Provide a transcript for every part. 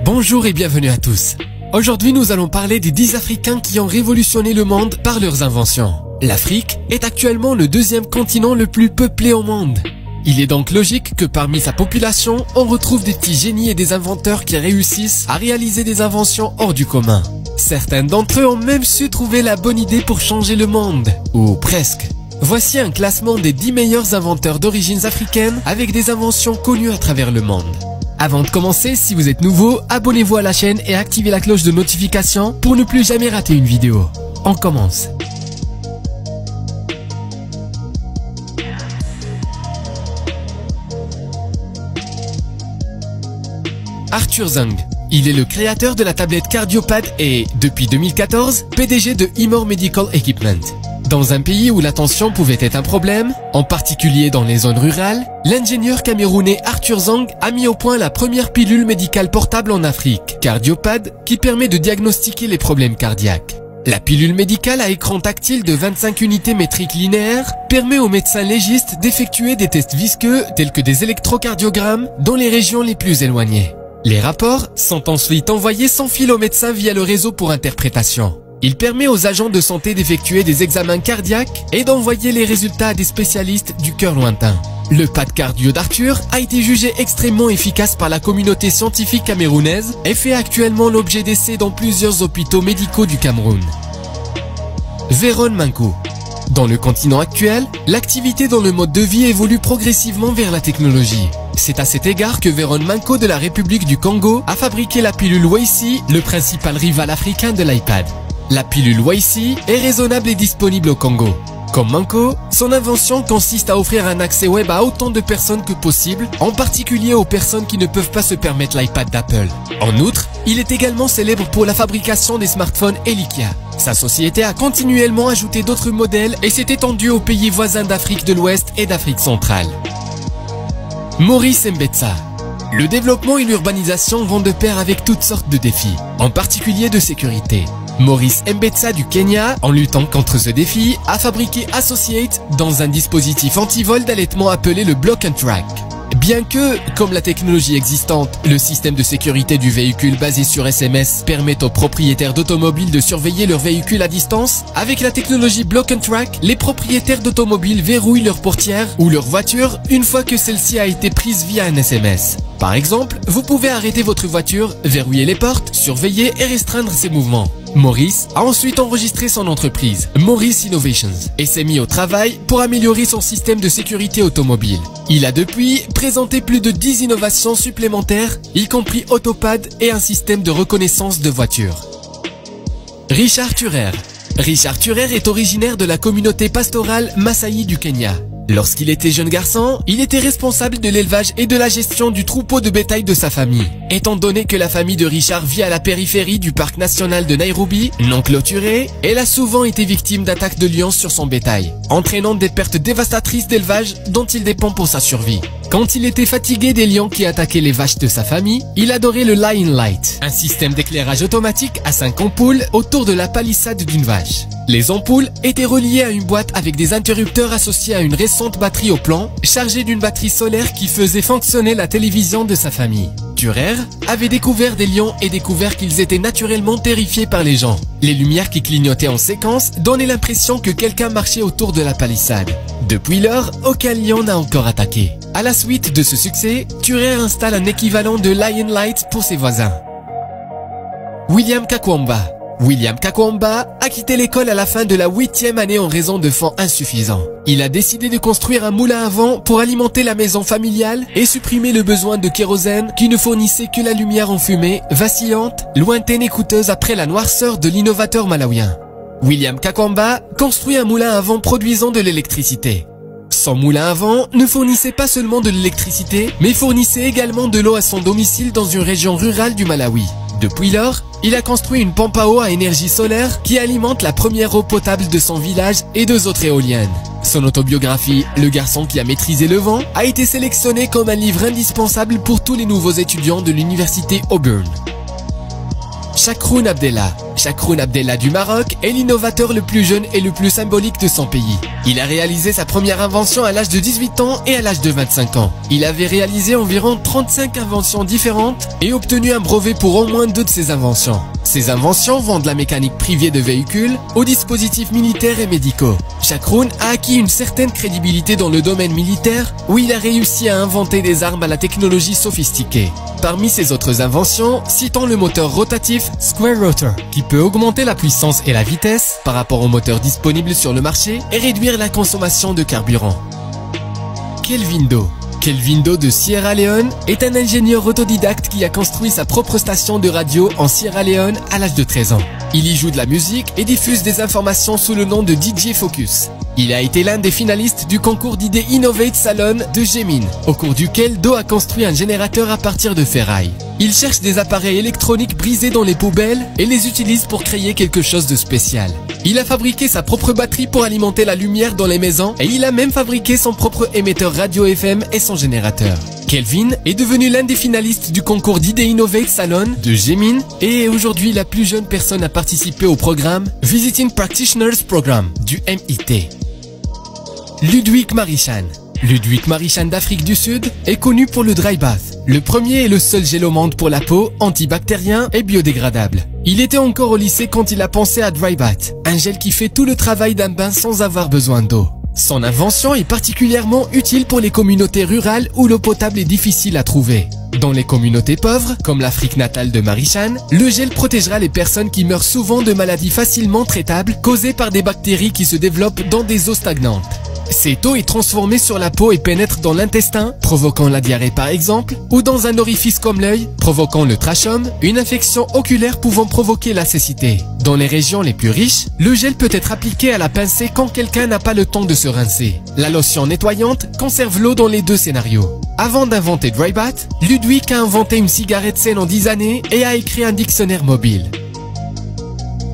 Bonjour et bienvenue à tous. Aujourd'hui, nous allons parler des 10 Africains qui ont révolutionné le monde par leurs inventions. L'Afrique est actuellement le deuxième continent le plus peuplé au monde. Il est donc logique que parmi sa population, on retrouve des petits génies et des inventeurs qui réussissent à réaliser des inventions hors du commun. Certains d'entre eux ont même su trouver la bonne idée pour changer le monde. Ou presque. Voici un classement des 10 meilleurs inventeurs d'origine africaine avec des inventions connues à travers le monde. Avant de commencer, si vous êtes nouveau, abonnez-vous à la chaîne et activez la cloche de notification pour ne plus jamais rater une vidéo. On commence. Arthur Zhang. Il est le créateur de la tablette CardioPad et, depuis 2014, PDG de Imor Medical Equipment. Dans un pays où l'attention pouvait être un problème, en particulier dans les zones rurales, l'ingénieur camerounais Arthur Zhang a mis au point la première pilule médicale portable en Afrique, CardioPad, qui permet de diagnostiquer les problèmes cardiaques. La pilule médicale à écran tactile de 25 unités métriques linéaires permet aux médecins légistes d'effectuer des tests visqueux tels que des électrocardiogrammes dans les régions les plus éloignées. Les rapports sont ensuite envoyés sans fil au médecin via le réseau pour interprétation. Il permet aux agents de santé d'effectuer des examens cardiaques et d'envoyer les résultats à des spécialistes du cœur lointain. Le pad cardio d'Arthur a été jugé extrêmement efficace par la communauté scientifique camerounaise et fait actuellement l'objet d'essais dans plusieurs hôpitaux médicaux du Cameroun. Véron Manko. Dans le continent actuel, l'activité dans le mode de vie évolue progressivement vers la technologie. C'est à cet égard que Véron Manko de la République du Congo a fabriqué la pilule Waysi, le principal rival africain de l'iPad. La pilule Waysi est raisonnable et disponible au Congo. Comme Manko, son invention consiste à offrir un accès web à autant de personnes que possible, en particulier aux personnes qui ne peuvent pas se permettre l'iPad d'Apple. En outre, il est également célèbre pour la fabrication des smartphones Elikia. Sa société a continuellement ajouté d'autres modèles et s'est étendue aux pays voisins d'Afrique de l'Ouest et d'Afrique centrale. Maurice Mbetsa. Le développement et l'urbanisation vont de pair avec toutes sortes de défis, en particulier de sécurité. Maurice Mbetsa du Kenya, en luttant contre ce défi, a fabriqué Associate dans un dispositif anti-vol d'allaitement appelé le Block and Track. Bien que, comme la technologie existante, le système de sécurité du véhicule basé sur SMS permet aux propriétaires d'automobiles de surveiller leur véhicule à distance, avec la technologie Block and Track, les propriétaires d'automobiles verrouillent leur portière ou leur voiture une fois que celle-ci a été prise via un SMS. Par exemple, vous pouvez arrêter votre voiture, verrouiller les portes, surveiller et restreindre ses mouvements. Maurice a ensuite enregistré son entreprise, Maurice Innovations, et s'est mis au travail pour améliorer son système de sécurité automobile. Il a depuis présenté plus de 10 innovations supplémentaires, y compris Autopad et un système de reconnaissance de voitures. Richard Thurer. Richard Thurer est originaire de la communauté pastorale Maasai du Kenya. Lorsqu'il était jeune garçon, il était responsable de l'élevage et de la gestion du troupeau de bétail de sa famille. Étant donné que la famille de Richard vit à la périphérie du parc national de Nairobi, non clôturé, elle a souvent été victime d'attaques de lions sur son bétail, entraînant des pertes dévastatrices d'élevage dont il dépend pour sa survie. Quand il était fatigué des lions qui attaquaient les vaches de sa famille, il adorait le Lion Light, un système d'éclairage automatique à 5 ampoules autour de la palissade d'une vache. Les ampoules étaient reliées à une boîte avec des interrupteurs associés à une récente batterie au plan, chargée d'une batterie solaire qui faisait fonctionner la télévision de sa famille. Thurer avait découvert des lions et découvert qu'ils étaient naturellement terrifiés par les gens. Les lumières qui clignotaient en séquence donnaient l'impression que quelqu'un marchait autour de la palissade. Depuis lors, aucun lion n'a encore attaqué. À la suite de ce succès, Thurer installe un équivalent de Lion Light pour ses voisins. William Kakwamba. William Kakwamba a quitté l'école à la fin de la 8e année en raison de fonds insuffisants. Il a décidé de construire un moulin à vent pour alimenter la maison familiale et supprimer le besoin de kérosène qui ne fournissait que la lumière en fumée, vacillante, lointaine et coûteuse après la noirceur de l'innovateur malawien. William Kakwamba construit un moulin à vent produisant de l'électricité. Son moulin à vent ne fournissait pas seulement de l'électricité, mais fournissait également de l'eau à son domicile dans une région rurale du Malawi. Depuis lors, il a construit une pompe à eau à énergie solaire qui alimente la première eau potable de son village et 2 autres éoliennes. Son autobiographie, Le garçon qui a maîtrisé le vent, a été sélectionnée comme un livre indispensable pour tous les nouveaux étudiants de l'université Auburn. Chakroun Abdellah. Chakroun Abdellah du Maroc est l'innovateur le plus jeune et le plus symbolique de son pays. Il a réalisé sa première invention à l'âge de 18 ans et à l'âge de 25 ans. Il avait réalisé environ 35 inventions différentes et obtenu un brevet pour au moins 2 de ses inventions. Ces inventions vont de la mécanique privée de véhicules aux dispositifs militaires et médicaux. Chakroun a acquis une certaine crédibilité dans le domaine militaire où il a réussi à inventer des armes à la technologie sophistiquée. Parmi ses autres inventions, citons le moteur rotatif Square Rotor, qui peut augmenter la puissance et la vitesse par rapport aux moteurs disponibles sur le marché et réduire la consommation de carburant. Kelvin Do. Kelvin Do de Sierra Leone est un ingénieur autodidacte qui a construit sa propre station de radio en Sierra Leone à l'âge de 13 ans. Il y joue de la musique et diffuse des informations sous le nom de DJ Focus. Il a été l'un des finalistes du concours d'idées Innovate Salon de Gémin, au cours duquel Do a construit un générateur à partir de ferraille. Il cherche des appareils électroniques brisés dans les poubelles et les utilise pour créer quelque chose de spécial. Il a fabriqué sa propre batterie pour alimenter la lumière dans les maisons et il a même fabriqué son propre émetteur radio FM et son générateur. Kelvin est devenu l'un des finalistes du concours d'idées Innovate Salon de Gémin et est aujourd'hui la plus jeune personne à participer au programme Visiting Practitioners Program du MIT. Ludwig Marichan. Ludwig Marichan d'Afrique du Sud est connu pour le dry bath, le premier et le seul gel au monde pour la peau, antibactérien et biodégradable. Il était encore au lycée quand il a pensé à dry bath, un gel qui fait tout le travail d'un bain sans avoir besoin d'eau. Son invention est particulièrement utile pour les communautés rurales où l'eau potable est difficile à trouver. Dans les communautés pauvres, comme l'Afrique natale de Marichan, le gel protégera les personnes qui meurent souvent de maladies facilement traitables causées par des bactéries qui se développent dans des eaux stagnantes. Cette eau est transformée sur la peau et pénètre dans l'intestin, provoquant la diarrhée par exemple, ou dans un orifice comme l'œil, provoquant le trachome, une infection oculaire pouvant provoquer la cécité. Dans les régions les plus riches, le gel peut être appliqué à la pincée quand quelqu'un n'a pas le temps de se rincer. La lotion nettoyante conserve l'eau dans les 2 scénarios. Avant d'inventer Dry Bath, Ludwig a inventé une cigarette saine en 10 années et a écrit un dictionnaire mobile.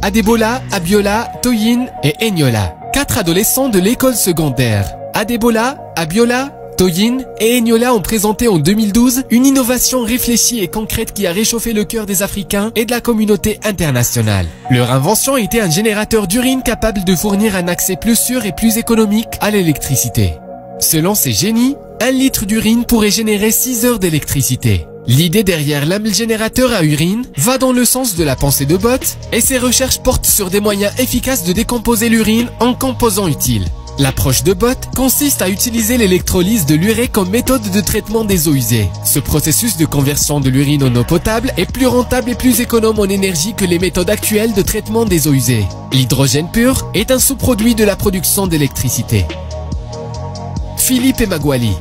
Adebola, Abiola, Toyin et Eniola. 4 adolescents de l'école secondaire. Adebola, Abiola, Toyin et Eniola ont présenté en 2012 une innovation réfléchie et concrète qui a réchauffé le cœur des Africains et de la communauté internationale. Leur invention était un générateur d'urine capable de fournir un accès plus sûr et plus économique à l'électricité. Selon ces génies, 1 litre d'urine pourrait générer 6 heures d'électricité. L'idée derrière l'humble générateur à urine va dans le sens de la pensée de Bott et ses recherches portent sur des moyens efficaces de décomposer l'urine en composants utiles. L'approche de Bott consiste à utiliser l'électrolyse de l'urée comme méthode de traitement des eaux usées. Ce processus de conversion de l'urine en eau potable est plus rentable et plus économe en énergie que les méthodes actuelles de traitement des eaux usées. L'hydrogène pur est un sous-produit de la production d'électricité. Philippe Emeagwali.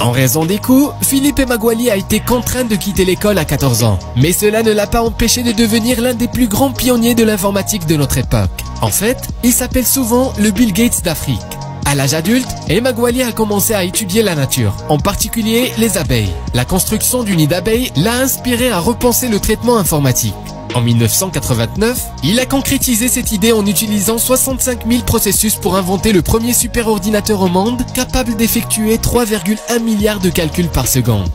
En raison des coûts, Philippe Emeagwali a été contraint de quitter l'école à 14 ans. Mais cela ne l'a pas empêché de devenir l'un des plus grands pionniers de l'informatique de notre époque. En fait, il s'appelle souvent le Bill Gates d'Afrique. À l'âge adulte, Emeagwali a commencé à étudier la nature, en particulier les abeilles. La construction du nid d'abeilles l'a inspiré à repenser le traitement informatique. En 1989, il a concrétisé cette idée en utilisant 65 000 processus pour inventer le premier superordinateur au monde capable d'effectuer 3,1 milliards de calculs par seconde.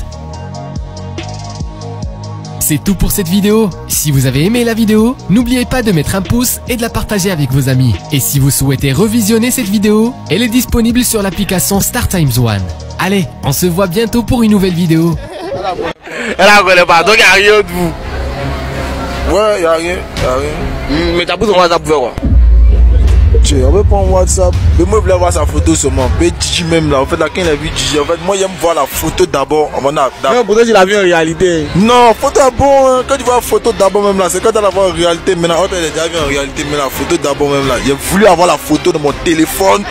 C'est tout pour cette vidéo. Si vous avez aimé la vidéo, n'oubliez pas de mettre un pouce et de la partager avec vos amis. Et si vous souhaitez revisionner cette vidéo, elle est disponible sur l'application StarTimes One. Allez, on se voit bientôt pour une nouvelle vidéo. Elle a connaît pas, donc il n'y a rien de vous. Ouais, y'a rien. Mais t'as pris son WhatsApp pour faire quoi? On veut prendre WhatsApp. Mais moi, je voulais voir sa photo seulement. Mais Gigi même là, en fait, là, quand il a vu Gigi, en fait, moi, j'aime voir la photo d'abord. Non, pour toi, tu l'as vu en réalité. Non, photo d'abord, hein. Quand tu vois la photo d'abord même là, c'est quand tu la vois en réalité. Maintenant, quand elle est déjà vue en réalité, mais la photo d'abord même là, j'ai voulu avoir la photo de mon téléphone.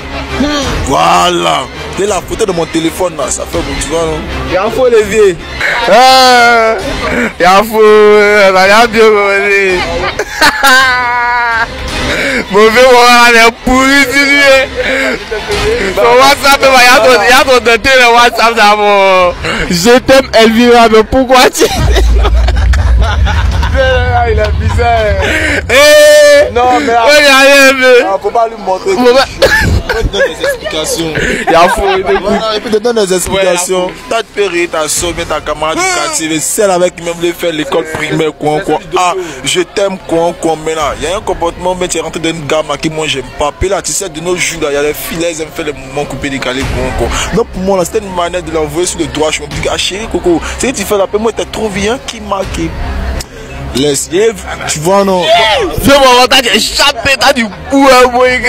Voilà. C'est la photo de mon téléphone là, ça fait bon, tu vois, non? Y'a un faux levier. Y'a un faux, ça y a bien commencé. Mauvais moment, elle est pourrie, tu dis. Son WhatsApp, il y a ton doté le WhatsApp d'abord. Je t'aime, Elvira, mais pourquoi tu. Il est bizarre. Non, mais. Faut pas lui montrer. te donne des explications. Il y a faux. Voilà, et puis te donne des explications. T'as péré ta soeur, mais ta camarade du quartier, mais celle avec qui même les faire l'école primaire, quoi. Ah, je t'aime, quoi, mais là, il y a un comportement, mais tu es rentré dans une gamme qui moi j'aime pas. Puis là, tu sais, de nos jours, il y a les filles, elles aiment faire les mouvements coupés, décalés, quoi. Donc pour moi, là, c'était une manière de l'envoyer sur le droit. Je me dis, ah chérie, coco, c'est que tu fais la paix, moi, t'as trop bien qui marqué. Laisse, tu vois, non? Fais-moi, t'as échappé, t'as du bout, ouais.